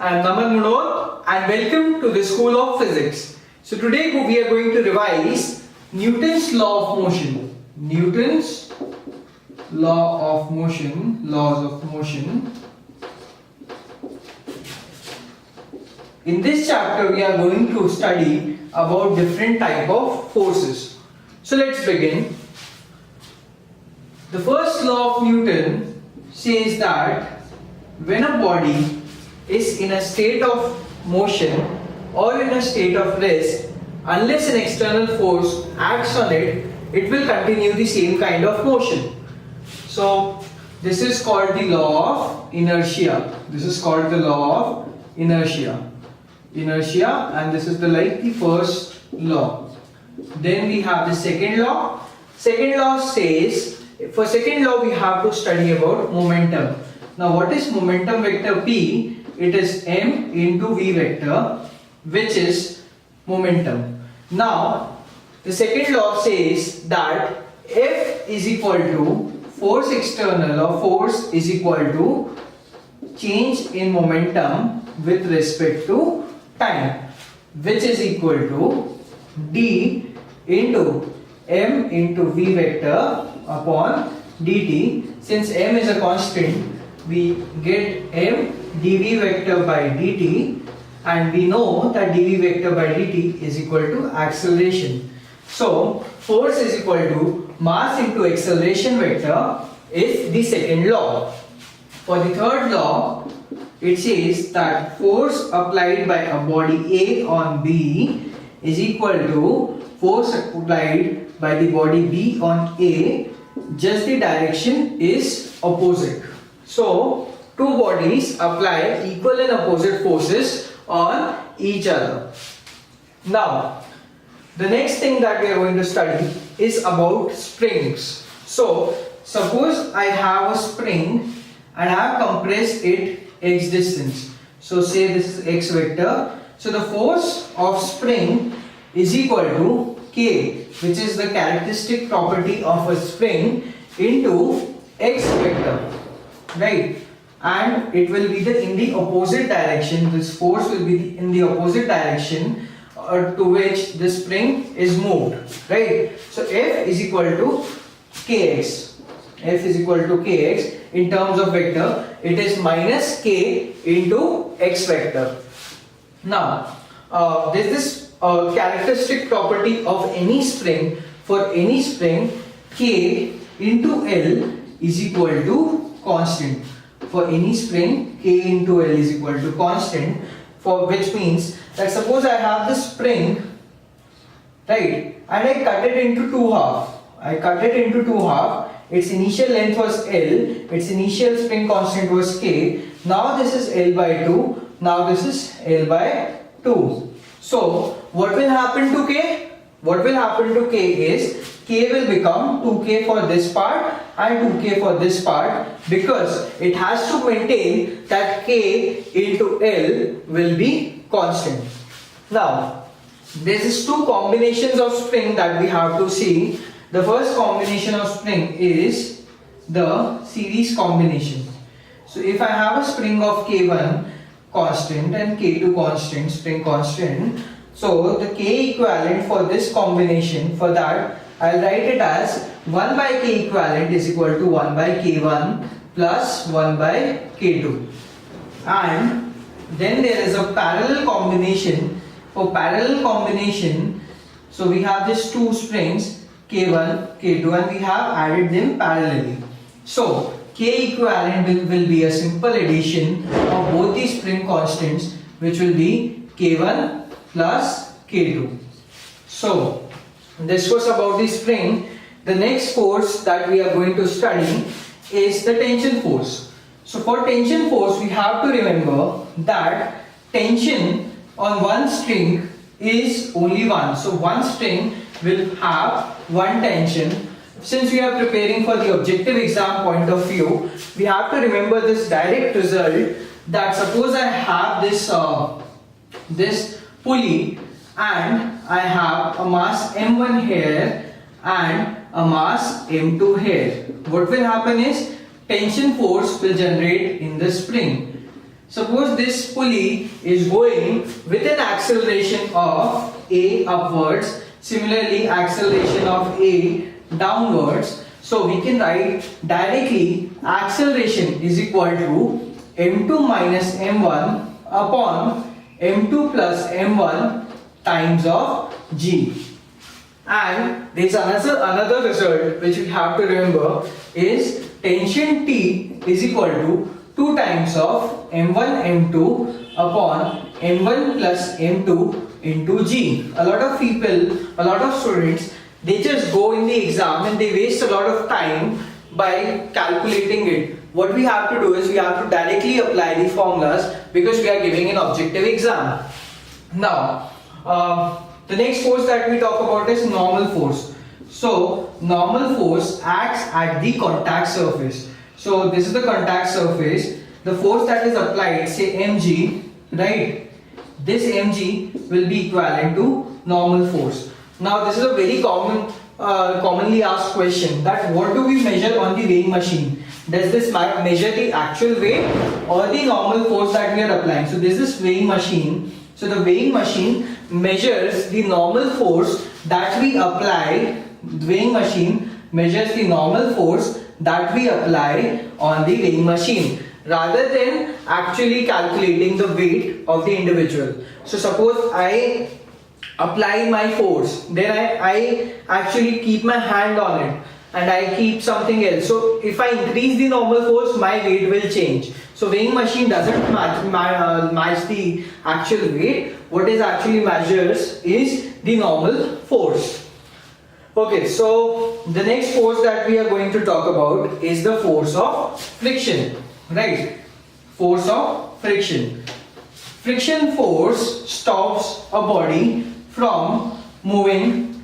I am Munot and welcome to the School of Physics. So today we are going to revise Newton's law of motion. Newton's law of motion, laws of motion. In this chapter we are going to study about different type of forces. So let's begin. The first law of Newton says that when a body is in a state of motion or in a state of rest, unless an external force acts on it, it will continue the same kind of motion. So this is called the law of inertia. This is called the law of inertia. Inertia, and this is the first law. Then we have the second law. Second law says, for second law we have to study about momentum. Now what is momentum vector P? It is m into v vector, which is momentum. Now the second law says that F is equal to force external, or force is equal to change in momentum with respect to time, which is equal to d into m into v vector upon dt. Since m is a constant, we get m dv vector by dt, and we know that dv vector by dt is equal to acceleration. So force is equal to mass into acceleration vector is the second law. For the third law, it says that force applied by a body A on B is equal to force applied by the body B on A, just the direction is opposite. So two bodies apply equal and opposite forces on each other. Now the next thing that we are going to study is about springs. So suppose I have a spring and I have compressed it x distance. So say this is x vector. So the force of spring is equal to k, which is the characteristic property of a spring, into x vector, right? And it will be in the opposite direction. This force will be in the opposite direction to which the spring is moved, right? So F is equal to kx. F is equal to kx. In terms of vector, it is minus k into x vector. Now there is this characteristic property of any spring. For any spring, k into L is equal to constant. For any spring, k into L is equal to constant, for which means that suppose I have the spring, right, and I cut it into two half. Its initial length was L, its initial spring constant was k. Now this is L by 2, now this is L by 2. So what will happen to k? What will happen to k is k will become 2k for this part and 2k for this part, because it has to maintain that k into L will be constant. Now there is two combinations of spring that we have to see. The first combination of spring is the series combination. So if I have a spring of k1 constant and k2 constant, spring constant, so the k equivalent for this combination, for that I'll write it as 1 by k equivalent is equal to 1 by k1 plus 1 by k2. And then there is a parallel combination. For parallel combination, so we have these two springs k1, k2, and we have added them parallelly. So k equivalent will be a simple addition of both the spring constants, which will be k1 plus k2. So this was about the spring. The next force that we are going to study is the tension force. So for tension force, we have to remember that tension on one string is only one. So one string will have one tension. Since we are preparing for the objective exam point of view, we have to remember this direct result, that suppose I have this pulley and I have a mass m1 here and a mass m2 here. What will happen is tension force will generate in the spring. Suppose this pulley is going with an acceleration of A upwards, similarly acceleration of A downwards. So we can write directly acceleration is equal to m2 minus m1 upon m2 plus m1 times of g. And there is another result which we have to remember is tension T is equal to 2 times of m1 m2 upon m1 plus m2 into g. A lot of people, a lot of students, they just go in the exam and they waste a lot of time by calculating it. What we have to do is we have to directly apply the formulas because we are giving an objective exam. Now, the next force that we talk about is normal force. So, normal force acts at the contact surface. So, this is the contact surface. The force that is applied, say mg, right? This mg will be equivalent to normal force. Now, this is a very commonly asked question, that what do we measure on the weighing machine? Does this measure the actual weight or the normal force that we are applying? So, this is weighing machine. So, the weighing machine measures the normal force that we apply. The weighing machine measures the normal force that we apply on the weighing machine rather than actually calculating the weight of the individual. So, suppose I apply my force, then I actually keep my hand on it and I keep something else. So if I increase the normal force, my weight will change. So weighing machine doesn't match the actual weight. What is actually measures is the normal force. Okay, so the next force that we are going to talk about is the force of friction, right? Force of friction. Friction force stops a body from moving,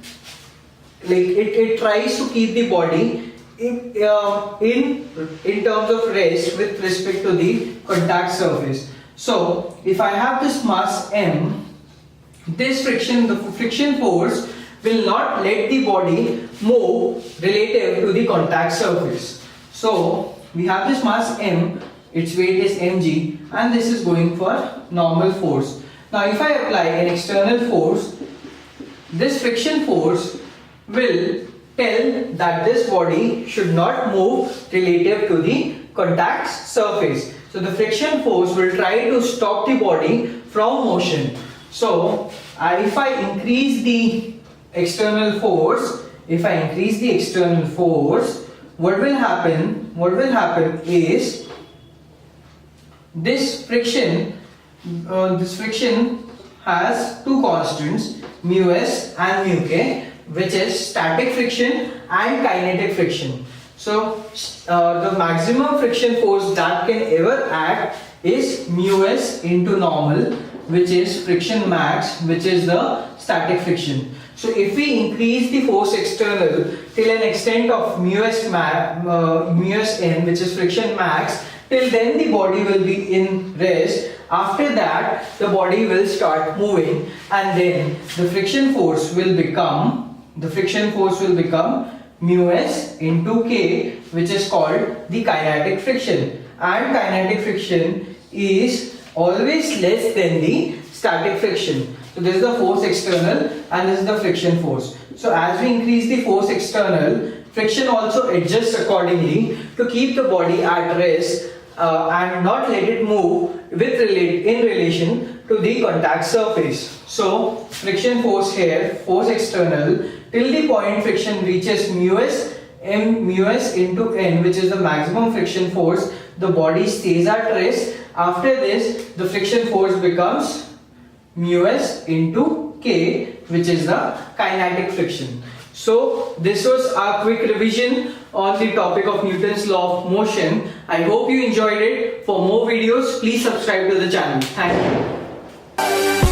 like it tries to keep the body in terms of rest with respect to the contact surface. So if I have this mass m, this friction, the friction force will not let the body move relative to the contact surface. So we have this mass m, its weight is mg, and this is going for normal force. Now if I apply an external force, this friction force will tell that this body should not move relative to the contact surface. So the friction force will try to stop the body from motion. So if I increase the external force, what will happen? What will happen is this friction has two constants, mu s and mu k, which is static friction and kinetic friction. So the maximum friction force that can ever act is mu s into normal, which is friction max, which is the static friction. So if we increase the force external till an extent of mu s n, which is friction max, till then the body will be in rest. After that, the body will start moving, and then the friction force will become mu s into k, which is called the kinetic friction. And kinetic friction is always less than the static friction. So this is the force external and this is the friction force. So as we increase the force external, friction also adjusts accordingly to keep the body at rest and not let it move in relation to the contact surface. So friction force here, force external, till the point friction reaches mu s into n, which is the maximum friction force, the body stays at rest. After this, the friction force becomes mu s into k, which is the kinetic friction. So this was our quick revision on the topic of Newton's law of motion. I hope you enjoyed it. For more videos, please subscribe to the channel. Thank you.